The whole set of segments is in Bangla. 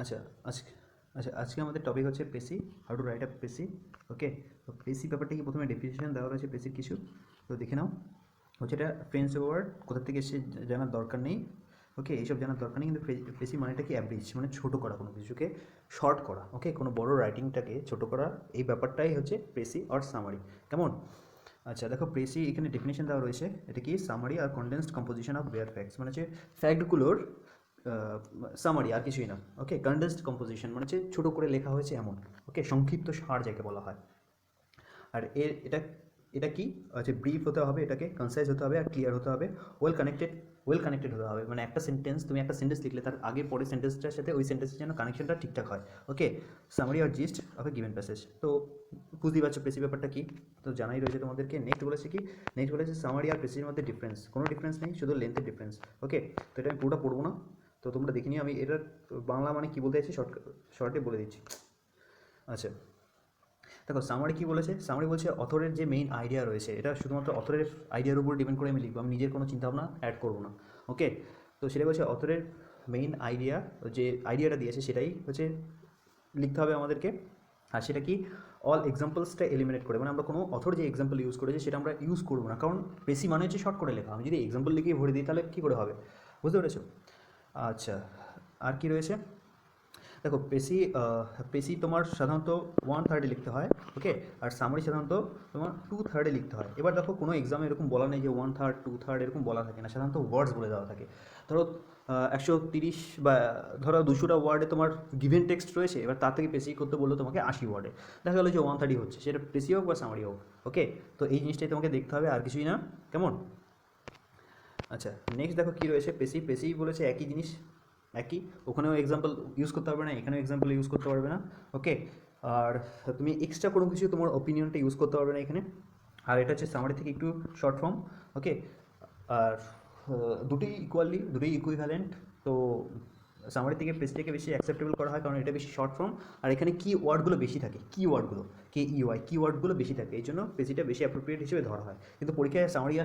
আচ্ছা আজকে আজকে আমাদের টপিক হচ্ছে পেসি, হাউ টু রাইট আ পেসি। ওকে, তো পেসি ব্যাপারটা কি, প্রথমে ডেফিনেশন দেওয়া রয়েছে পেসির কিছু, তো দেখে নাও। হচ্ছে এটা ফ্রেঞ্চ ওয়ার্ড, কোথা থেকে এসে জানার দরকার নেই। ওকে, এইসব জানার দরকার নেই, কিন্তু পেসি মানেটা কি অ্যাভারেজ, মানে ছোটো করা, কোনো কিছুকে শর্ট করা। ওকে, কোনো বড় রাইটিংটাকে ছোটো করা, এই ব্যাপারটাই হচ্ছে পেসি অর সামারি। কেমন? আচ্ছা দেখো, প্রেসি এখানে ডেফিনেশন দেওয়া রয়েছে, এটা কি সামারি আর condensed composition of bare facts, মানে হচ্ছে ফ্যাক্টগুলোর সামারি, আর কিছুই না। ওকে, কনডেন্সড কম্পোজিশন মানে হচ্ছে ছোটো করে লেখা হয়েছে এমন। ওকে, সংক্ষিপ্ত সার যাকে বলা হয়। আর এটা এটা কি হচ্ছে, ব্রিফ হতে হবে, এটাকে কনসাইজ হতে হবে, আর ক্লিয়ার হতে হবে, ওয়েল কানেক্টেড হতে হবে। মানে একটা সেন্টেন্স, তুমি একটা সেন্টেন্স লিখলে তার আগে পরে সেন্টেন্সটার সাথে ওই সেন্টেন্সের যেন কানেকশনটা ঠিকঠাক হয়। ওকে, সামারি আর gist of a given passage. তো বুঝতেই পারছো প্রেসি ব্যাপারটা কি, তো জানাই রয়েছে তোমাদেরকে। নেক্সট বলেছে কি, নেক্সট বলেছে সামারি আর প্রেসির মধ্যে ডিফারেন্স, কোনো ডিফারেন্স নেই, শুধু লেন্থের ডিফারেন্স। ওকে, তো এটা আমি পুরোটা পড়বো না, তো তোমরা দেখে নিও। আমি এটার বাংলা মানে কী বলতে চাইছি শর্টে বলে দিচ্ছি। আচ্ছা দেখো, সামারি কী বলেছে, সামারি বলছে অথরের যে মেইন আইডিয়া রয়েছে, এটা শুধুমাত্র অথরের আইডিয়ার উপর ডিপেন্ড করে আমি লিখবো, আমি নিজের কোনো চিন্তাভাবনা অ্যাড করবো না। ওকে, তো সেটাই বলছে অথরের মেইন আইডিয়া, যে আইডিয়াটা দিয়েছে সেটাই হচ্ছে লিখতে হবে আমাদেরকে। আর সেটা কি, অল এক্সাম্পলসটা এলিমিনেট করে, মানে আমরা কোনো অথর যে এক্সাম্পল ইউজ করেছে সেটা আমরা ইউজ করবো না, কারণ বেশি মানে হচ্ছে শর্ট করে লেখা। আমি যদি এক্সাম্পল লিখে ভরে দিই তাহলে কী করে হবে, বুঝতে পেরেছো? আচ্ছা, আর কি রয়েছে দেখো, পেসি তোমার সাধারণত 1/3 লিখতে হয়। ওকে, আর সামারি সাধারণত তোমার 2/3 লিখতে হয়। এবার দেখো, কোনো এক্সামে এরকম বলা নেই যে 1/3 2/3 এরকম বলা থাকে না, সাধারণত ওয়ার্ডস বলে দেওয়া থাকে। ধরো 130 বা ধরো 200টা ওয়ার্ডে তোমার গিভেন টেক্সট রয়েছে, এবার তার থেকে পেসি করতে বললো তোমাকে 80 ওয়ার্ডে, দেখা গেলো যে 1/3 হচ্ছে, সেটা পেসি হোক বা সামারি হোক। ওকে, তো এই জিনিসটাই তোমাকে দেখতে হবে, আর কিছুই না। কেমন? আচ্ছা, নেক্সট দেখো কী রয়েছে, পেসি বলেছে একই জিনিস, একই, ওখানেও এক্সাম্পল ইউজ করতে পারবে না, এখানেও এক্সাম্পল ইউজ করতে পারবে না। ওকে, আর তুমি এক্সট্রা কোনো কিছু তোমার ওপিনিয়নটা ইউজ করতে পারবে না এখানে। আর এটা হচ্ছে সামারি থেকে একটু শর্ট ফর্ম। ওকে, আর দুটোই ইকুইভ্যালেন্ট। তো সামারি থেকে পেজটাকে বেশি অ্যাকসেপ্টেবল করা হয়, কারণ এটা বেশি শর্ট ফর্ম, আর এখানে কি ওয়ার্ডগুলো বেশি থাকে, কি ওয়ার্ডগুলো কি ওয়ার্ডগুলো বেশি থাকে, এই জন্য পেজিটা বেশি অ্যাপ্রোপ্রিয়েট হিসেবে ধরা হয়। কিন্তু পরীক্ষায় সামারি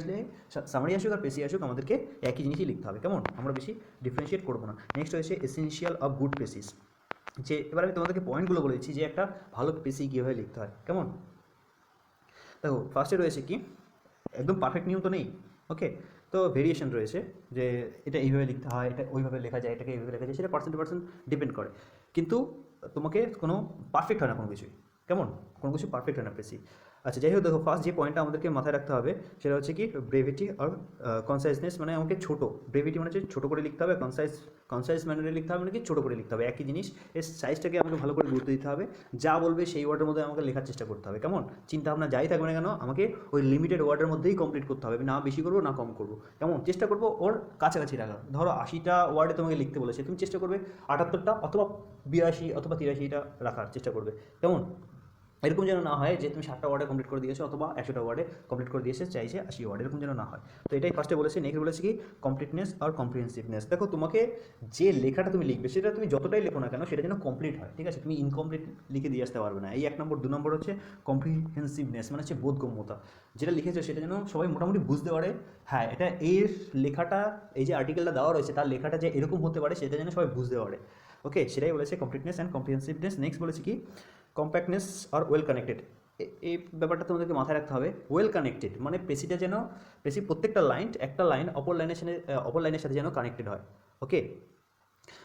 আসুক আর পেসি আসুক, আমাদেরকে একই জিনিসই লিখতে হবে। কেমন? আমরা বেশি ডিফারেন্সিয়েট করবো না। নেক্সট হয়েছে এসেনশিয়াল অফ গুড পেসিস, যে এবার আমি তোমাদেরকে পয়েন্টগুলো বলেছি যে একটা ভালো পেসি কীভাবে লিখতে হয়। কেমন? দেখো, ফার্স্টে রয়েছে কি, একদম পারফেক্ট নিয়ম তো নেই। ওকে, তো ভেরিয়েশন রয়েছে, যে এটা এইভাবে লিখতে হয়, এটা ওইভাবে লেখা যায়, এটাকে এইভাবে লেখা যায়, সেটা পার্সেন্ট টু পার্সেন্ট ডিপেন্ড করে। কিন্তু তোমাকে কোনো পারফেক্ট হয় না কোনো কিছুই। কেমন? কোনো কিছু পারফেক্ট হয় না বেশি। আচ্ছা যাই হোক, দেখো ফার্স্ট যে পয়েন্টটা আমাদেরকে মাথায় রাখতে হবে সেটা হচ্ছে কি, ব্রেভিটি আর কনসাইজনেস, মানে আমাকে ছোটো, ব্রেভিটি মানে হচ্ছে ছোটো করে লিখতে হবে, কনসাইজ ম্যানারে লিখতে হবে, মানে কি ছোটো করে লিখতে হবে, একই জিনিস। এর সাইজটাকে আমাকে ভালো করে গুরুত্ব দিতে হবে, যা বলবে সেই ওয়ার্ডের মধ্যে আমাকে লেখার চেষ্টা করতে হবে। কেমন? চিন্তাভাবনা যাই থাকবে না কেন, আমাকে ওই লিমিটেড ওয়ার্ডের মধ্যেই কমপ্লিট করতে হবে, না বেশি করবো না কম করবো। কেমন? চেষ্টা করবো ওর কাছাকাছি রাখা। ধরো 80টা ওয়ার্ডে তোমাকে লিখতে বলেছে, তুমি চেষ্টা করবে 78টা অথবা 82 অথবা 83টা রাখার চেষ্টা করবে। কেমন? এরকম যেন না হয় যে তুমি 60টা ওয়ার্ডে কমপ্লিট করে দিয়েছো অথবা 100টা ওয়ার্ডে কমপ্লিট করে দিয়েছে চাইছে 80 ওয়ার্ড, এরকম যেন না হয়। তো এটাই ফার্স্টে বলেছি। নেক্সট বলেছি কি, কমপ্লিটনেস আর কম্প্রিহেন্সিভনেস। দেখো, তোমাকে যে লেখাটা তুমি লিখবে সেটা তুমি যতটাই লেখো না কেন, সেটা যেন কমপ্লিট হয়। ঠিক আছে, তুমি ইনকমপ্লিট লিখে দিয়ে আসতে পারবে না। এই 1 নম্বর। 2 নম্বর হচ্ছে কম্প্রিহেন্সিভনেস, মানে হচ্ছে বোধগম্যতা। যেটা লিখেছো সেটা যেন সবাই মোটামুটি বুঝতে পারে, হ্যাঁ এটা এর লেখাটা, এই যে আর্টিকেলটা দেওয়া রয়েছে তার লেখাটা যে এরকম হতে পারে, সেটা যেন সবাই বুঝতে পারে। ওকে, সেটাই বলেছে কমপ্লিটনেস অ্যান্ড কম্প্রিহেন্সিভনেস। নেক্সট বলেছি কি, কম্প্যাক্টনেস আর ওয়েল কানেক্টেড। এই ব্যাপারটা তোমাদেরকে মাথায় রাখতে হবে। ওয়েল কানেক্টেড মানে পেসিটা যেন, পেসি প্রত্যেকটা লাইন, একটা লাইন অপর লাইনের সাথে যেন কানেক্টেড হয়। ওকে,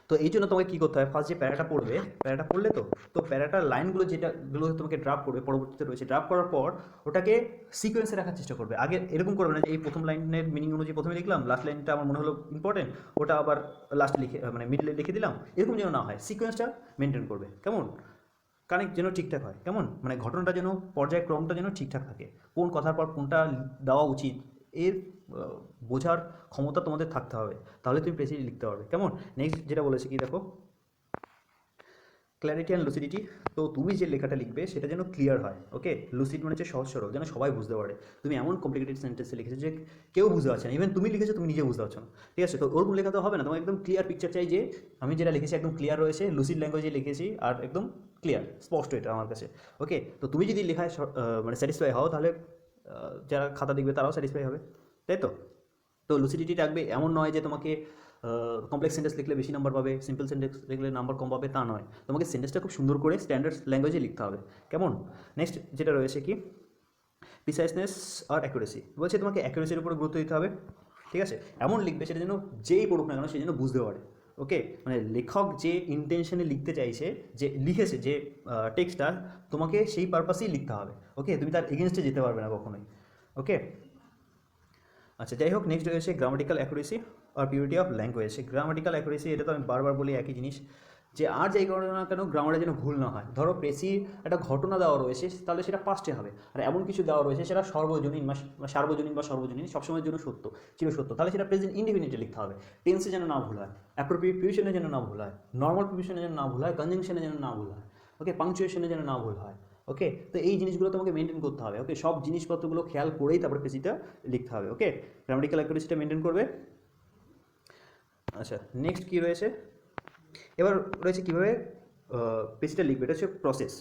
তো এই জন্য তোমাকে কী করতে হয়, ফার্স্ট যে প্যারাটা পড়বে, প্যারাটা পড়লে তো প্যারাটার লাইনগুলো যেটাগুলো তোমাকে ড্রাফট করবে, পরবর্তীতে রয়েছে ড্রাফট করার পর ওটাকে সিকোয়েন্সে রাখার চেষ্টা করবে। আগে এরকম করবে না যে এই প্রথম লাইনের মিনিং অনুযায়ী প্রথমে লিখলাম, লাস্ট লাইনটা আমার মনে হলো ইম্পর্টেন্ট, ওটা আবার লাস্টে লিখে মানে মিডলে লিখে দিলাম, এরকম যেন না হয়। সিকোয়েন্সটা মেনটেন করবে। কেমন? কানেক্ট যেন ঠিকঠাক হয়। কেমন? মানে ঘটনাটা যেন, পর্যায়ক্রমটা যেন ঠিকঠাক থাকে, কোন কথার পর কোনটা দেওয়া উচিত, এর বোঝার ক্ষমতা তোমাদের থাকতে হবে, তাহলে তুমি প্রেসিডি লিখতে পারবে। কেমন? নেক্সট যেটা বলেছে কি, দেখো ক্ল্যারিটি অ্যান্ড লুসিডিটি। তো তুমি যে লেখাটা লিখবে সেটা যেন ক্লিয়ার হয়। ওকে, লুসিড মানে হচ্ছে সহজ সরল, যেন সবাই বুঝতে পারে। তুমি এমন কমপ্লিকেটেড সেন্টেন্সে লিখেছো যে কেউ বুঝতে পারছে না, ইভেন তুমি লিখেছো তুমি নিজে বুঝতে পারছো না। ঠিক আছে, তো ওরকম লেখা তো হবে না, তোমার একদম ক্লিয়ার পিকচার চাই, যে আমি যেটা লিখেছি একদম ক্লিয়ার রয়েছে, লুসিড ল্যাঙ্গুয়েজে লিখেছি আর একদম ক্লিয়ার স্পষ্ট এটা আমার কাছে। ওকে, তো তুমি যদি লেখায় মানে স্যাটিসফাই হও, তাহলে যারা খাতা দেখবে তারাও স্যাটিসফাই হবে, তাই তো? তো লুসিডিটি রাখবে, এমন নয় যে তোমাকে কমপ্লেক্স সেন্টেন্স লিখলে বেশি নাম্বার পাবে, সিম্পল সেন্টেন্স লিখলে নাম্বার কম পাবে তা নয়, তোমাকে সেন্টেন্সটা খুব সুন্দর করে স্ট্যান্ডার্ড ল্যাঙ্গুয়েজে লিখতে হবে। কেমন? নেক্সট যেটা রয়েছে কি প্রিসাইসনেস আর অ্যাকুরেসি, বলছে তোমাকে অ্যাকুরেসির উপরে গুরুত্ব দিতে হবে। ঠিক আছে, এমন লিখবে সেটা যেন যেই পড়ুক না কেন সে যেন বুঝতে পারে। ওকে, মানে লেখক যে ইন্টেনশনে লিখতে চাইছে, যে লিখেছে যে টেক্সটটা, তোমাকে সেই পারপাসেই লিখতে হবে। ওকে, তুমি তার এগেনস্টে যেতে পারবে না কখনোই। ওকে, আচ্ছা যাই হোক, নেক্সট রয়েছে গ্রামাটিক্যাল অ্যাকুরেসি আর purity of language. Grammatical accuracy এটা তো আমি বারবার বলি একই জিনিস, যে আর যাই করো না কেন গ্রামারে যেন ভুল না হয়। ধরো প্রেসি একটা ঘটনা দেওয়া রয়েছে, তাহলে সেটা পাস্টে হবে, আর এমন কিছু দেওয়া রয়েছে সেটা সর্বজনীন বা সার্বজনীন বা সর্বজনীন সবসময়ের জন্য সত্য, চিরসত্য, তাহলে সেটা প্রেজেন্ট ইনডিফিনিটে লিখতে হবে। টেন্সে যেন না ভুল হয়, অ্যাপ্রোপ্রিয়েট প্রিপোজিশনে যেন না ভুল হয়, নর্মাল প্রিপোজিশনে যেন না ভুল হয়, কনজাংশনে যেন না ভুল হয়, ওকে, পাংচুয়েশনে যেন না ভুল হয়। ওকে, তো এই জিনিসগুলো তোমাকে মেনটেন করতে হবে। ওকে, সব জিনিসপত্রগুলো খেয়াল করেই তারপরে পেজিটা লিখতে হবে। ওকে, গ্রামাটিক্যাল অ্যাকুরেসিটা মেনটেন করবে। আচ্ছা, নেক্সট কী রয়েছে, এবার রয়েছে কীভাবে পেজটা লিখবে, এটা হচ্ছে প্রসেস।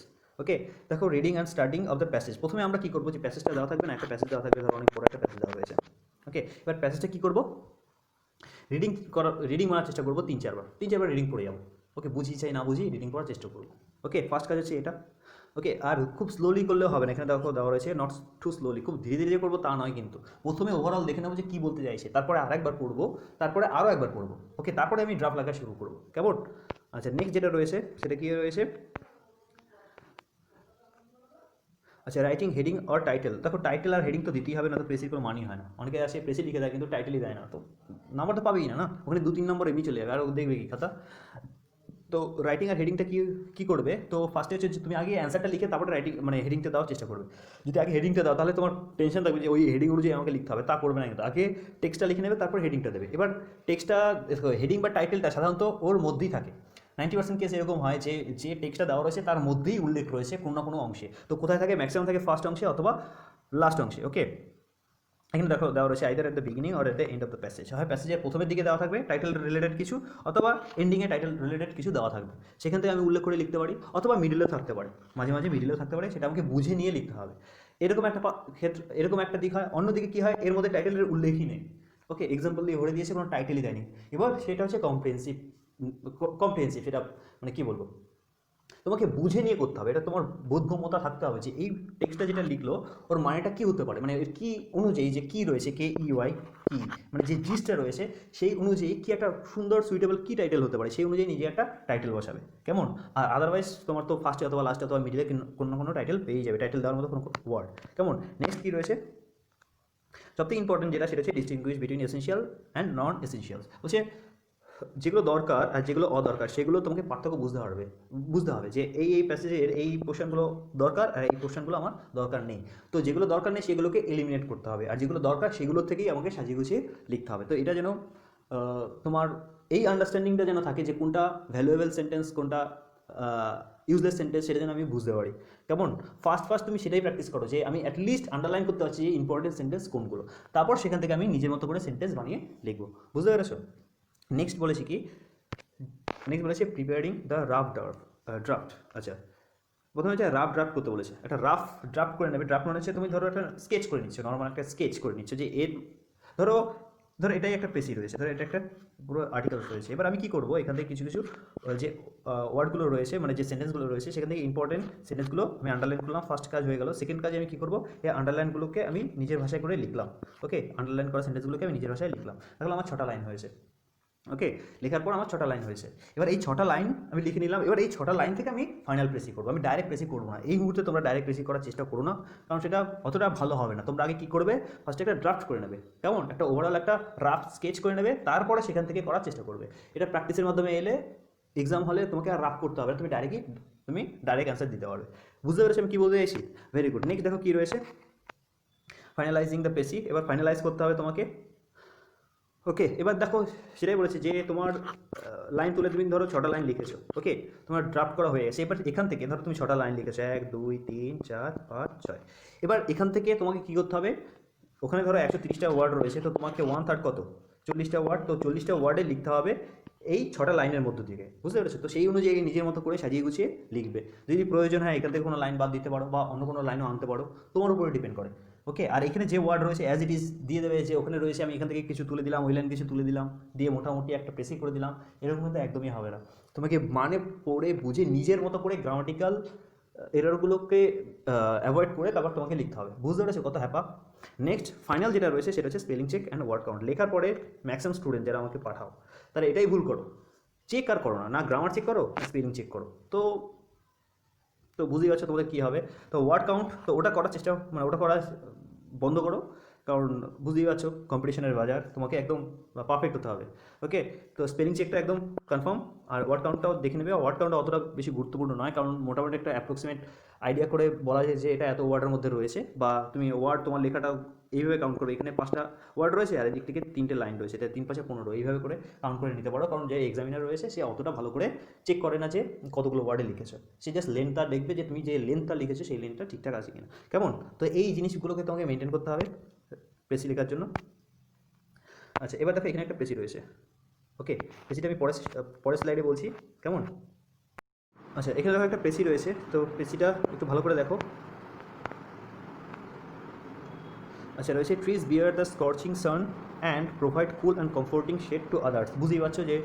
ওকে, দেখো reading and starting of the passage. প্রথমে আমরা কী করবো, যে প্যাসেজটা দেওয়া থাকবে না, একটা প্যাসেজ দেওয়া থাকবে, ধরো অনেক বড় একটা প্যাসেজ দেওয়া হয়েছে। ওকে, এবার প্যাসেজটা কী করবো, রিডিং মারার চেষ্টা করবো 3-4বার রিডিং পড়ে যাবো। ওকে, বুঝি চাই না বুঝি রিডিং পড়ার চেষ্টা করবো। ওকে, ফার্স্ট কাজ হচ্ছে এটা। ওকে, আর খুব স্লোলি করলেও হবে না, এখানে দেখো দেওয়া রয়েছে নট টু স্লোলি, খুব ধীরে ধীরে করবো তা নয় কিন্তু। প্রথমে ওভারঅল দেখে নেবো যে কী বলতে চাইছে, তারপরে আরেকবার পড়বো, তারপরে আরও একবার পড়বো। ওকে, তারপরে আমি ড্রাফট লেখা শুরু করবো। কেমন? আচ্ছা, নেক্সট যেটা রয়েছে সেটা কী রয়েছে, আচ্ছা রাইটিং হেডিং আর টাইটেল। দেখো টাইটেল আর হেডিং তো দিতেই হবে, না তো প্রেসির কোনো মানই হয় না। অনেকে আসে প্রেসি লিখে দেয় কিন্তু টাইটেলই দেয় না, তো নাম্বার তো পাবেই না, না ওখানে 2-3 নম্বর এমনি চলে যাবে, আর দেখবে কি খাতা। তো রাইটিং আর হেডিংটা কী করবে, তো ফার্স্টে হচ্ছে তুমি আগে অ্যান্সারটা লিখে তারপরে রাইটিং মানে হেডিংটা দেওয়ার চেষ্টা করবে। যদি আগে হেডিংটা দাও তাহলে তোমার টেনশন থাকবে যে ওই হেডিং অনুযায়ী আমাকে লিখতে হবে, তা করবে না কিন্তু। আগে টেক্সটটা লিখে নেবে, তারপর হেডিংটা দেবে। এবার টেক্সটটা হেডিং বা টাইটেলটা সাধারণত ওর মধ্যেই থাকে। 90% কেস এরকম হয় যে যে টেক্সটটা দেওয়া রয়েছে তার মধ্যেই উল্লেখ রয়েছে কোনো না কোনো অংশে। তো কোথায় থাকে, ম্যাক্সিমাম থাকে ফার্স্ট অংশে অথবা লাস্ট অংশে। ওকে, এখানে দেখো দেওয়া রয়েছে either at the beginning or at the end of the passage. হয় প্যাসেজের প্রথমের দিকে দেওয়া থাকবে টাইটেল রিলেটেড কিছু, অথবা এন্ডিংয়ে টাইটেল রিলেটেড কিছু দেওয়া থাকবে, সেখান থেকে আমি উল্লেখ করে লিখতে পারি, অথবা মিডিলেও থাকতে পারে, মাঝে মাঝে মিডিলেও থাকতে পারে, সেটা আমাকে বুঝে নিয়ে লিখতে হবে। এরকম একটা ক্ষেত্র, এরকম একটা দিক হয়। অন্যদিকে কী হয়, এর মধ্যে টাইটেলের উল্লেখই নেই। ওকে, এক্সাম্পল দিয়ে ভরে দিয়েছে, কোনো টাইটেলই দেয়নি। এবার সেটা হচ্ছে কম্প্রিহেন্সিভ, সেটা মানে কী বলবো, তোমাকে বুঝে নিয়ে করতে হবে। এটা তোমার বোধগম্যতা থাকতে হবে যে এই টেক্সটটা যেটা লিখলো ওর মানেটা কী হতে পারে, মানে এর কী অনুযায়ী যে কী রয়েছে, KEY কী, মানে যে জিসটা রয়েছে সেই অনুযায়ী কী একটা সুন্দর সুইটেবল কী টাইটেল হতে পারে, সেই অনুযায়ী নিজে একটা টাইটেল বসাবে। কেমন? আর আদারওয়াইজ তোমার তো ফার্স্টে অথবা লাস্টে অথবা মিডিলে কোনো না কোনো টাইটেল পেয়ে যাবে, টাইটেল দেওয়ার মতো কোনো ওয়ার্ড। কেমন? নেক্সট কী রয়েছে, সবথেকে ইম্পর্টেন্ট যেটা, সেটা হচ্ছে distinguish between essential and non essentials. হচ্ছে যেগুলো দরকার আর যেগুলো অদরকার সেগুলো তোমাকে পার্থক্য বুঝতে হবে যে এই প্যাসেজের এই পোর্শনগুলো দরকার আর এই পোর্শনগুলো আমার দরকার নেই। তো যেগুলো দরকার নেই সেগুলোকে এলিমিনেট করতে হবে, আর যেগুলো দরকার সেগুলো থেকেই আমাকে সাজিয়ে গুছিয়ে লিখতে হবে। তো এটা যেন তোমার এই আন্ডারস্ট্যান্ডিংটা যেন থাকে যে কোনটা ভ্যালুয়েবল সেন্টেন্স, কোনটা ইউজলেস সেন্টেন্স, সেটা যেন আমি বুঝতে পারি। কেমন? ফার্স্ট তুমি সেটাই প্র্যাকটিস করো যে আমি অ্যাটলিস্ট আন্ডারলাইন করতে পারছি যে ইম্পর্টেন্ট সেন্টেন্স কোনগুলো, তারপর সেখান থেকে আমি নিজের মতো করে সেন্টেন্স বানিয়ে লিখবো। বুঝতে পেরেছো? নেক্সট বলেছি কি, নেক্সট বলেছে প্রিপেয়ারিং দ্য ড্রাফট। আচ্ছা, প্রথমে হচ্ছে রাফ ড্রাফট করতে বলেছে। একটা রাফ ড্রাফট করে নেবে। ড্রাফট মানে হচ্ছে তুমি ধরো একটা স্কেচ করে নিচ্ছ, নর্মাল একটা স্কেচ করে নিচ্ছ যে এর ধরো এটাই একটা পেসি রয়েছে, ধরো এটা একটা পুরো আর্টিকেল রয়েছে। এবার আমি কী করবো, এখান থেকে কিছু যে ওয়ার্ডগুলো রয়েছে, মানে যে সেন্টেন্সগুলো রয়েছে সেখান থেকে ইম্পর্টেন্ট সেন্টেন্সগুলো আমি আন্ডারলাইন করলাম। ফার্স্ট কাজ হয়ে গেল। সেকেন্ড কাজে আমি কী করবো, এই আন্ডারলাইনগুলোকে আমি নিজের ভাষায় করে লিখলাম। ওকে, আন্ডারলাইন করা সেন্টেন্সগুলোকে আমি নিজের ভাষায় লিখলাম। তাহলে আমার 6টা লাইন হয়েছে। ওকে, লেখার পর আমার 6টা লাইন হয়েছে। এবার এই 6টা লাইন আমি লিখে নিলাম। এবার এই 6টা লাইন থেকে আমি ফাইনাল প্রেসি করবো। আমি ডাইরেক্ট প্রেসি করবো না এই মুহূর্তে। তোমরা ডাইরেক্ট প্রেসি করার চেষ্টা করো না, কারণ সেটা অতটা ভালো হবে না। তোমরা আগে কী করবে, ফার্স্টে একটা ড্রাফট করে নেবে। কেমন? একটা ওভারঅল একটা রাফ স্কেচ করে নেবে, তারপরে সেখান থেকে করার চেষ্টা করবে। এটা প্র্যাকটিসের মাধ্যমে এলে এক্সাম হলে তোমাকে আর রাফ করতে হবে না, তুমি ডাইরেক্ট অ্যান্সার দিতে পারবে। বুঝতে পেরেছি আমি কী বলতে চাইছি? Very good. নেক্সট দেখো কী রয়েছে, ফাইনালাইজিং দ্য পেসি। এবার ফাইনালাইজ করতে হবে তোমাকে। ওকে, এবার দেখো সেটাই বলেছে যে তোমার লাইন তুলে তুমি ধরো 6টা লাইন লিখেছো। ওকে, তোমার ড্রাফট করা হয়ে গেছে। এবার এখান থেকে ধরো তুমি 6টা লাইন লিখেছো, 1 2 3 4 5 6। এবার এখান থেকে তোমাকে কী করতে হবে, ওখানে ধরো 130টা ওয়ার্ড রয়েছে, তো তোমাকে 1/3 কত, 40টা ওয়ার্ড। তো 40টা ওয়ার্ডে লিখতে হবে এই 6টা লাইনের মধ্য থেকে। বুঝতে পেরেছো? তো সেই অনুযায়ী নিজের মতো করে সাজিয়ে গুছিয়ে লিখবে। যদি প্রয়োজন হয় এখান থেকে কোনো লাইন বাদ দিতে পারো বা অন্য কোনো লাইনও আনতে পারো, তোমার উপরে ডিপেন্ড করে। ওকে, আর এখানে যে ওয়ার্ড রয়েছে অ্যাজ ইট ইজ দিয়ে দেবে, যে ওখানে রয়েছে আমি এখান থেকে কিছু তুলে দিলাম, ওই লাইন কিছু তুলে দিলাম, দিয়ে মোটামুটি একটা প্রেসিং করে দিলাম, এরকম কিন্তু একদমই হবে না। তোমাকে মানে পড়ে বুঝে নিজের মতো করে গ্রামাটিক্যাল এররগুলোকে অ্যাভয়েড করে তারপর তোমাকে লিখতে হবে। বুঝতে পেরেছো কত হ্যাপা? নেক্সট ফাইনাল যেটা রয়েছে সেটা হচ্ছে spelling check and word count. লেখার পরে ম্যাক্সিমাম স্টুডেন্ট যারা আমাকে পাঠাও তারা এটাই ভুল করো, চেক আর করো না, না গ্রামার চেক করো না স্পেলিং চেক করো। তো তো বুঝতেই পারছো তোমাদের কী হবে। তো ওয়ার্ড কাউন্ট তো ওটা করার চেষ্টা, মানে ওটা করা বন্ধ করো, কারণ বুঝতেই পারছো কম্পিটিশনের বাজার, তোমাকে একদম পারফেক্ট হতে হবে। ওকে, তো স্পেলিং চেকটা একদম কনফার্ম, আর ওয়ার্ড কাউন্টটাও দেখে নেবে। ওয়ার্ড কাউন্টটা অতটা বেশি গুরুত্বপূর্ণ নয়, কারণ মোটামুটি একটা অ্যাপ্রক্সিমেট আইডিয়া করে বলা যায় যে এটা এত ওয়ার্ডের মধ্যে রয়েছে, বা তুমি ওয়ার্ড তোমার লেখাটা এইভাবে কাউন্ট করবে, এখানে 5টা ওয়ার্ড রয়েছে আর এদিক থেকে 3টে লাইন রয়েছে, এটা 3 5 15 এইভাবে করে কাউন্ট করে নিতে পারো। কারণ যে এক্সামিনার রয়েছে সে অতটা ভালো করে চেক করে না যে কতগুলো ওয়ার্ডে লিখেছো, সে জাস্ট লেন্থটা দেখবে যে তুমি যে লেন্থটা লিখেছো সেই লেন্থটা ঠিকঠাক আছে কিনা। কেমন? তো এই জিনিসগুলোকে তোমাকে মেনটেন করতে হবে প্রেসি লেখার জন্য। আচ্ছা, এবার দেখো এখানে একটা প্রেসি রয়েছে। ওকে, প্রেসিটা আমি পরের স্লাইডে বলছি। কেমন? আচ্ছা, এখানে দেখো একটা প্রেসি রয়েছে, তো প্রেসিটা একটু ভালো করে দেখো। আচ্ছা, রয়েছে trees bear the scorching sun and provide cool and comforting shade to others. বুঝতেই পারছো যে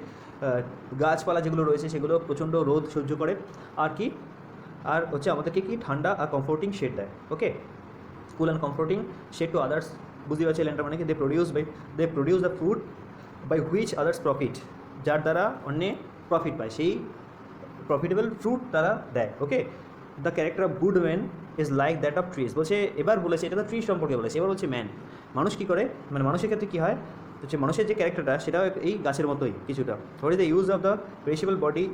গাছপালা যেগুলো রয়েছে সেগুলো প্রচণ্ড রোদ সহ্য করে, আর কি আর হচ্ছে আমাদেরকে কি ঠান্ডা আর কমফোর্টিং শেড দেয়। Okay, cool and comforting shade to others. বুঝতে পারছি ল্যান্ডটা মানে কি, they produce the food by which others profit, যার দ্বারা অন্য প্রফিট পায়, সেই প্রফিটেবল ফ্রুট তারা দেয়। Okay, the character of good man is like that of trees. বলছে এবার বলেছে এটা তো ট্রি সম্পর্কে বলেছে, এবার বলছে ম্যান, মানুষ কী করে, মানে মানুষের ক্ষেত্রে কী হয়, হচ্ছে মানুষের যে ক্যারেক্টারটা সেটাও এই গাছের মতোই কিছুটা। What is the use of the perishable body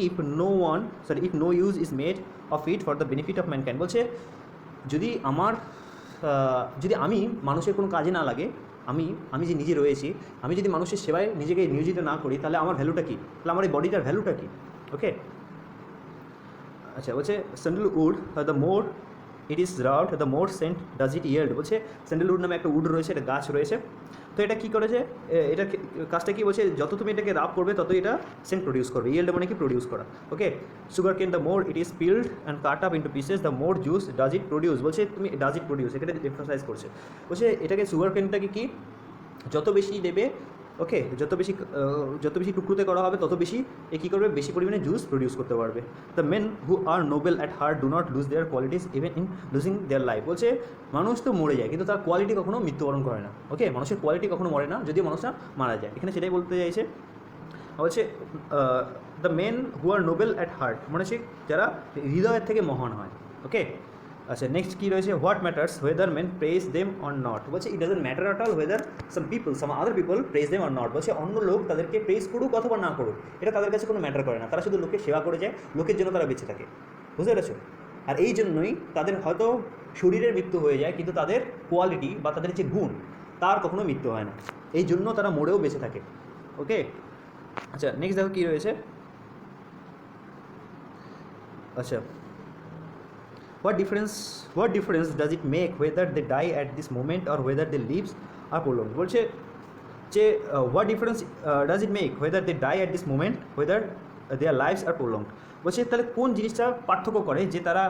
if no use is made of it for the benefit of mankind. বলছে যদি আমি মানুষের কোনো কাজে না লাগে, আমি যে নিজে রয়েছি, আমি যদি মানুষের সেবায় নিজেকে নিয়োজিত না করি, তাহলে আমার ভ্যালুটা কী, তাহলে আমার এই বডিটার ভ্যালুটা কী। ওকে, আচ্ছা, বলছে sandalwood the more it is rubbed the more scent does it yield. বলছে স্যান্ডেলউড নামে একটা উড রয়েছে, একটা গাছ রয়েছে, তো এটা কী করেছে, এটা কাজটা কী বলছে, যত তুমি এটাকে রাব করবে তত এটা সেন্ট প্রডিউস করবে। ইয়েল্ড মানে কি, প্রডিউস করা। Okay, sugar cane the more it is peeled and cut up into pieces the more juice does it produce. বলছে তুমি ডাজ ইট প্রডিউস, এখানে এমফাসাইজ করছে। বলছে এটাকে সুগার কেনটাকে কি যত বেশি দেবে, ওকে, যত বেশি টুকরোতে করা হবে তত বেশি এ কী করবে, বেশি পরিমাণে জুস প্রডিউস করতে পারবে। The men who are noble at heart do not lose their qualities even in losing their life. বলছে মানুষ তো মরে যায় কিন্তু তার কোয়ালিটি কখনো মৃত্যুবরণ করে না। ওকে, মানুষের কোয়ালিটি কখনো মরে না, যদিও মানুষরা মারা যায়, এখানে সেটাই বলতে চাইছে। বলছে the men who are noble at heart, মানে হচ্ছে যারা হৃদয়ের থেকে মহান হয়। ওকে, আচ্ছা, নেক্সট কী রয়েছে, what matters whether men praise them or not. বলছে it doesn't matter at all whether some other people praise them or not. বলছে অন্য লোক তাদেরকে প্রেজ করুক অথবা না করুক, এটা তাদের কাছে কোনো ম্যাটার করে না, তারা শুধু লোকের সেবা করে যায়, লোকের জন্য তারা বেঁচে থাকে। বুঝতে পেরেছো? আর এই জন্যই তাদের হয়তো শরীরের মৃত্যু হয়ে যায়, কিন্তু তাদের কোয়ালিটি বা তাদের যে গুণ তার কখনো মৃত্যু হয় না, এই জন্য তারা মরেও বেঁচে থাকে। ওকে, আচ্ছা, নেক্সট দেখো কী রয়েছে। আচ্ছা, What difference does it make whether they die at this moment or whether their lives are prolonged? বলছে যে what difference does it make whether they die at this moment, whether their lives are prolonged? বলছে তাহলে কোন জিনিসটা পার্থক্য করে যে তারা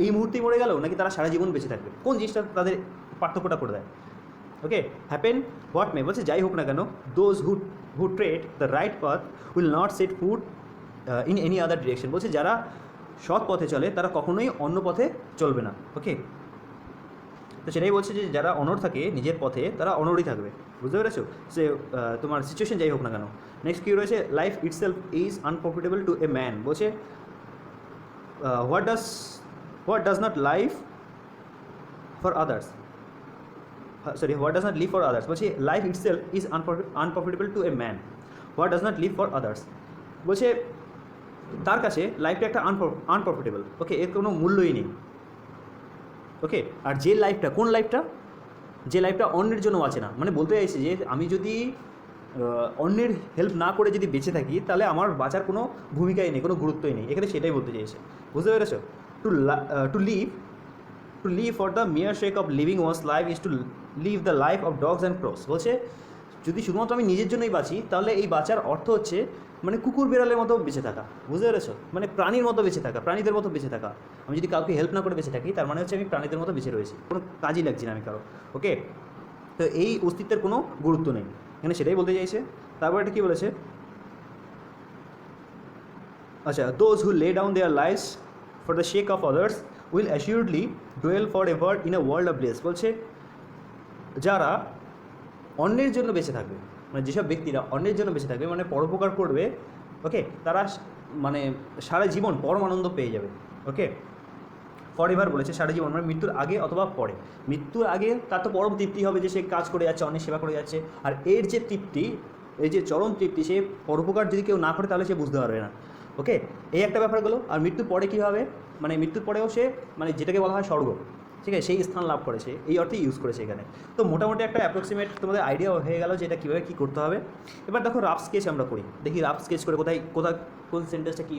এই মুহূর্তেই মরে গেল নাকি তারা সারা জীবন বেঁচে থাকবে, কোন জিনিসটা তাদের পার্থক্যটা করে দেয়। ওকে, হ্যাপেন হোয়াট মে, বলছে যাই হোক না কেন, those who trade the right path will not set food in any other direction. বলছে যারা সৎ পথে চলে তারা কখনোই অন্য পথে চলবে না। ওকে, তো সেটাই বলছে যে যারা অনড় থাকে নিজের পথে তারা অনড়ই থাকবে। বুঝতে পেরেছো? সে তোমার সিচুয়েশন যাই হোক না কেন। নেক্সট কী রয়েছে, life itself is unprofitable to a man. বলছে what does not life for others, what does not live for others. বলছে life itself is unprofitable to a man what does not live for others. বলছে তার কাছে লাইফটা একটা আনপ্রফিটেবল। ওকে, এর কোনো মূল্যই নেই। ওকে, আর যে লাইফটা, কোন লাইফটা, যে লাইফটা অন্যের জন্য বাঁচে না, মানে বলতে চাইছে যে আমি যদি অন্যের হেল্প না করে যদি বেঁচে থাকি তাহলে আমার বাঁচার কোনো ভূমিকাই নেই, কোনো গুরুত্বই নেই, এখানে সেটাই বলতে চাইছে। বুঝতে পেরেছো? To live for the mere sake of living one's life is to live the life of dogs and crows. বলছে যদি শুধুমাত্র আমি নিজের জন্যই বাঁচি তাহলে এই বাঁচার অর্থ হচ্ছে মানে কুকুর বিড়ালের মতো বেঁচে থাকা, বুঝতে পেরেছো? মানে প্রাণীর মতো বেঁচে থাকা, প্রাণীদের মতো বেঁচে থাকা। আমি যদি কাউকে হেল্প না করে বেঁচে থাকি তার মানে হচ্ছে আমি প্রাণীদের মতো বেঁচে রয়েছি, কোনো কাজই লাগছি না আমি কারো। ওকে, তো এই অস্তিত্বের কোনো গুরুত্ব নেই এখানে, সেটাই বলতে চাইছে। তারপর এটা কী বলেছে, আচ্ছা, those who lay down their lives for the sake of others will assuredly dwell for ever in a world of bless. বলছে যারা অন্যের জন্য বেঁচে থাকবে, মানে যেসব ব্যক্তিরা অন্যের জন্য বেঁচে থাকবে, মানে পরোপকার করবে, ওকে, তারা মানে সারা জীবন পরম আনন্দ পেয়ে যাবে। ওকে, ফর এভার বলেছে সারা জীবন, মানে মৃত্যুর আগে অথবা পরে। মৃত্যুর আগে তার তো পরম তৃপ্তি হবে যে সে কাজ করে যাচ্ছে, অনেক সেবা করে যাচ্ছে, আর এর যে তৃপ্তি, এই যে চরম তৃপ্তি, সে পরোপকার যদি কেউ না করে তাহলে সে বুঝতে পারবে না। ওকে, এই একটা ব্যাপারগুলো। আর মৃত্যুর পরে কী হবে, মানে মৃত্যুর পরেও সে মানে যেটাকে বলা হয় স্বর্গ, ঠিক আছে, সেই স্থান লাভ করেছে, এই অর্থে ইউজ করেছে এখানে। তো মোটামুটি একটা অ্যাপ্রক্সিমেট তোমাদের আইডিয়া হয়ে গেল যে এটা কীভাবে কী করতে হবে। এবার দেখো রাফ স্কেচ আমরা করি, দেখি রাফ স্কেচ করে কোথায় কোন সেন্টেন্সটা কি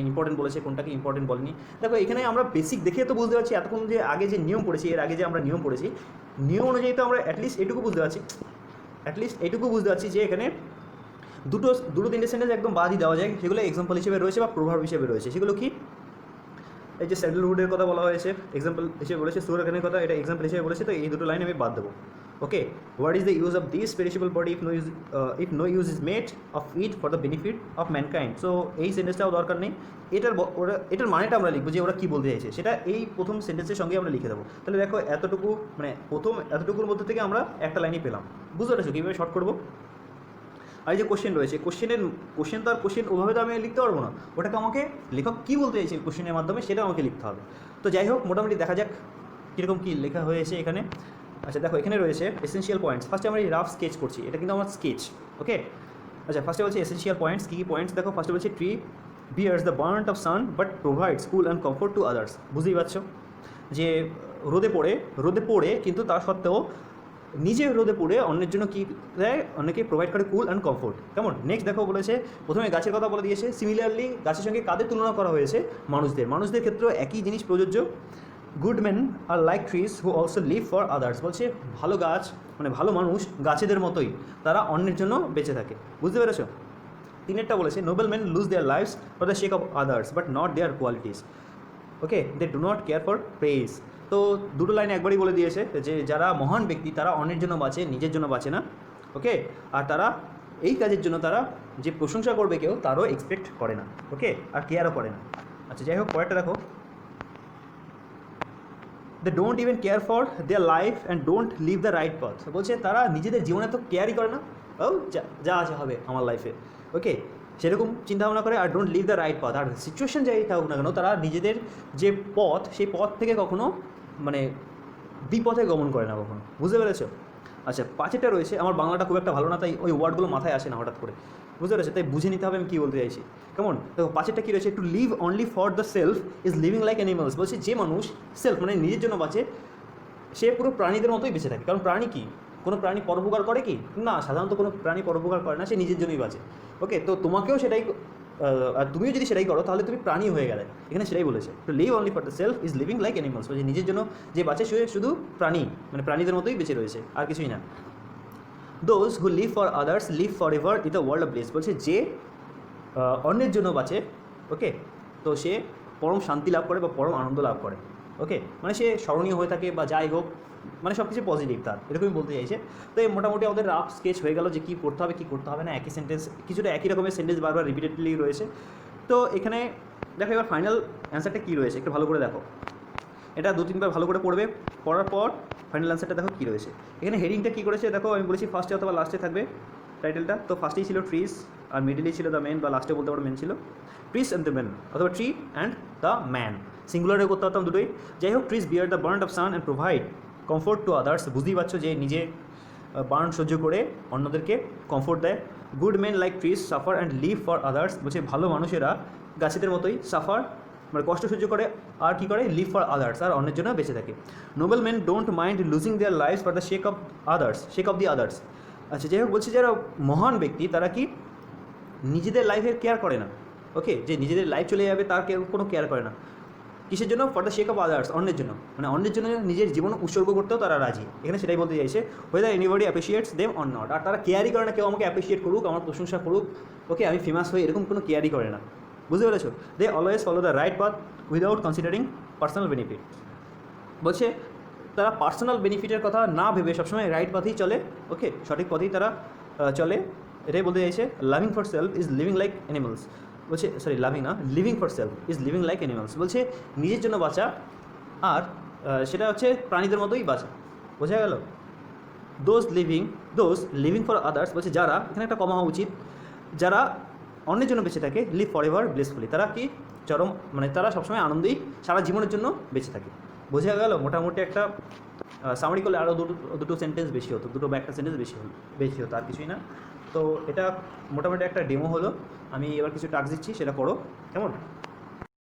ইম্পর্টেন্ট বলেছে, কোনটা কি ইম্পর্টেন্ট বলেনি। দেখো এখানে আমরা বেসিক দেখে তো বুঝতে পারছি এতক্ষণ যে আগে যে নিয়ম পড়েছি, এর আগে যে আমরা নিয়ম পড়েছি, নিয়ম অনুযায়ী তো আমরা অ্যাটলিস্ট এইটুকু বুঝতে পারছি, যে এখানে দুটো তিনটে সেন্টেন্স একদম বাদই দেওয়া যায়, সেগুলো এক্সাম্পল হিসেবে রয়েছে বা প্রভাব হিসেবে রয়েছে। সেগুলো কি, এই যে স্যান্ডেলউডের কথা বলা হয়েছে এক্সাম্পল হিসেবে বলেছে, সুরাখানের কথা এটা এক্সাম্পল হিসেবে বলেছে, তো এই দুটো লাইন আমি বাদ দেবো। Okay, what is the use of this perishable body if no use is made of it for the benefit of mankind. So এই সেন্টেন্সটাও দরকার নেই, এটার মানেটা আমরা লিখবো যে ওরা কী বলতে চাইছে, সেটা এই প্রথম সেন্টেন্সের সঙ্গে আমরা লিখে দেবো। তাহলে দেখো এতটুকু, মানে প্রথম এতটুকুর মধ্যে থেকে আমরা একটা লাইনই পেলাম। বুঝতে পারছো কীভাবে শর্ট করবো? আর এই যে কোশ্চেন রয়েছে, কোশ্চেন তো আর কোশ্চেন ওভাবে তো আমি লিখতে পারবো না, ওটাকে আমাকে লেখক কী বলতে চাইছে কোশ্চেনের মাধ্যমে সেটা আমাকে লিখতে হবে। তো যাই হোক, মোটামুটি দেখা যাক কীরকম কী লেখা হয়েছে এখানে। আচ্ছা দেখো এখানে রয়েছে এসেনশিয়াল পয়েন্টস। ফার্স্টে আমরা এই রাফ স্কেচ করছি, এটা কিন্তু আমার স্কেচ। ওকে, আচ্ছা ফার্স্টে বলছে এসেনশিয়াল পয়েন্টস, কী কী পয়েন্টস দেখো। ফার্স্টে বলছে tree bears the burnt of sun but provides cool and comfort to others. বুঝতেই পারছো যে রোদে পড়ে কিন্তু তা সত্ত্বেও নিজে রোদে পড়ে অন্যের জন্য কী দেয়, অনেকে প্রোভাইড করে কুল অ্যান্ড কমফোর্ট। কেমন, নেক্সট দেখো বলেছে, প্রথমে গাছের কথা বলে দিয়েছে, সিমিলারলি গাছের সঙ্গে কাদের তুলনা করা হয়েছে, মানুষদের ক্ষেত্রেও একই জিনিস প্রযোজ্য। Good men are like trees who also live for others. বলছে ভালো গাছ, মানে ভালো মানুষ গাছেদের মতোই, তারা অন্যের জন্য বেঁচে থাকে। বুঝতে পেরেছো? তিনেরটা বলেছে noble men lose their lives for the sake of others but not their qualities. Okay, they do not care for praise. তো দুটো লাইন একবারই বলে দিয়েছে যে যারা মহান ব্যক্তি তারা অন্যের জন্য বাঁচে, নিজের জন্য বাঁচে না। ওকে, আর তারা এই কাজের জন্য তারা যে প্রশংসা করবে কেউ তারও এক্সপেক্ট করে না। ওকে, আর কেয়ারও করে না। আচ্ছা যাই হোক, পরেরটা দেখো, they don't even care for their life and don't leave the right পথ। বলছে তারা নিজেদের জীবনে তো কেয়ারই করে না, ও যা আছে হবে আমার লাইফে, ওকে, সেরকম চিন্তাভাবনা করে, আর ডোন্ট লিভ দ্য রাইট পথ। আর সিচুয়েশন যাই থাকুক না কেন, তারা নিজেদের যে পথ সেই পথ থেকে কখনো মানে বিপথে গমন করে না কখনো। বুঝতে পেরেছো? আচ্ছা পাঁচেরটা রয়েছে, আমার বাংলাটা খুব একটা ভালো না, তাই ওই ওয়ার্ডগুলো মাথায় আসে না হঠাৎ করে, বুঝতে পেরেছো? তাই বুঝে নিতে হবে আমি কী বলতে চাইছি। কেমন দেখো, পাঁচেরটা কী রয়েছে, to live only for the self is living like animals. বলছে যে মানুষ সেলফ মানে নিজের জন্য বাঁচে, সে পুরো প্রাণীদের মতোই বেঁচে থাকে। কারণ প্রাণী কি, কোনো প্রাণী পরোপকার করে কি না, সাধারণত কোনো প্রাণী পরোপকার করে না, সে নিজের জন্যই বাঁচে। ওকে, তো তোমাকেও সেটাই, আর তুমিও যদি সেটাই করো তাহলে তুমি প্রাণী হয়ে গেলে, এখানে সেটাই বলেছে। To live only for the self is living like animals. বলছে নিজের জন্য যে বাঁচে সে শুধু প্রাণী, মানে প্রাণীদের মতোই বেঁচে রয়েছে, আর কিছুই না। Those who live for others live for ever in the world of bless. বলছে যে অন্যের জন্য বাঁচে, ওকে, তো সে পরম শান্তি লাভ করে বা পরম আনন্দ লাভ করে। ওকে, মানে সে স্মরণীয় হয়ে থাকে বা যাই হোক, মানে সব কিছু পজিটিভ তার, এরকমই বলতে চাইছে। তো এই মোটামুটি আমাদের রাফ স্কেচ হয়ে গেল যে কী করতে হবে কী করতে হবে না। একই সেন্টেন্স, কিছুটা একই রকমের সেন্টেন্স বারবার রিপিটেডলি রয়েছে। তো এখানে দেখো এবার ফাইনাল অ্যান্সারটা কী রয়েছে একটু ভালো করে দেখো, এটা দু তিনবার ভালো করে পড়বে, পড়ার পর ফাইনাল অ্যান্সারটা দেখো কী রয়েছে। এখানে হেডিংটা কী করেছে দেখো, আমি বলেছি ফার্স্টে অথবা লাস্টে থাকবে টাইটেলটা। তো ফার্স্টেই ছিল ট্রিজ, আর মিডিলেই ছিল দ্য ম্যান, বা লাস্টে বলতে পারো ম্যান ছিল। ট্রিজ অ্যান্ড দ্য ম্যান অথবা ট্রি অ্যান্ড দ্য ম্যান, সিঙ্গুলারে করতে পারতাম দুটোই। যাই হোক, trees bear the burnt of sun and provide comfort to others. বুঝতেই পারছো যে নিজে বার্ন সহ্য করে অন্যদেরকে কমফোর্ট দেয়। Good men like trees suffer and live for others. বলছে ভালো মানুষেরা গাছেদের মতোই সাফার, মানে কষ্ট সহ্য করে, আর কী করে, লিভ ফর আদার্স, আর অন্যের জন্য বেঁচে থাকে। Noble men don't mind losing their life for the sake of the others. আচ্ছা যাই হোক, বলছে যারা মহান ব্যক্তি তারা কি নিজেদের লাইফের কেয়ার করে না। ওকে, যে নিজেদের লাইফ চলে যাবে তার কেউ কোনো কেয়ার করে না, কিসের জন্য? For the sake of others, অন্যের জন্য, মানে অন্যের জন্য নিজের জীবন উৎসর্গ করতেও তারা রাজি। এখানে সেটাই বলতে চাইছে, whether anybody appreciates them or not. আর তারা কেয়ারই করে না কেউ আমাকে অ্যাপ্রিসিয়েট করুক, আমার প্রশংসা করুক, ওকে আমি ফেমাস হই, এরকম কোনো কেয়ারই করে না। বুঝতে পেরেছো? They always follow the right path without considering personal benefit. বলছে তারা পার্সোনাল বেনিফিটের কথা না ভেবে সবসময় রাইট পথেই চলে, ওকে, সঠিক পথেই তারা চলে। এটাই বলতে চাইছে, loving for self is living like animals. বলছে সরি, লাভিং না, living for self is living like animals. বলছে নিজের জন্য বাঁচা আর সেটা হচ্ছে প্রাণীদের মতোই বাঁচা। বোঝা গেল? দোজ লিভিং ফর আদার্স, বলছে যারা, এখানে একটা কমা হওয়া উচিত, যারা অন্যের জন্য বেঁচে থাকে, লিভ ফর এভার ব্লেসফুলি, তারা কি চরম, মানে তারা সবসময় আনন্দেই সারা জীবনের জন্য বেঁচে থাকে। বোঝা গেল? মোটামুটি একটা সামারি করলে আরও দুটো সেন্টেন্স বেশি হতো, দুটো বা একটা সেন্টেন্স বেশি হতো, আর কিছুই না। তো এটা মোটামুটি একটা ডেমো হলো। আমি এবার কিছু টাস্ক দিচ্ছি, সেটা করো, কেমন?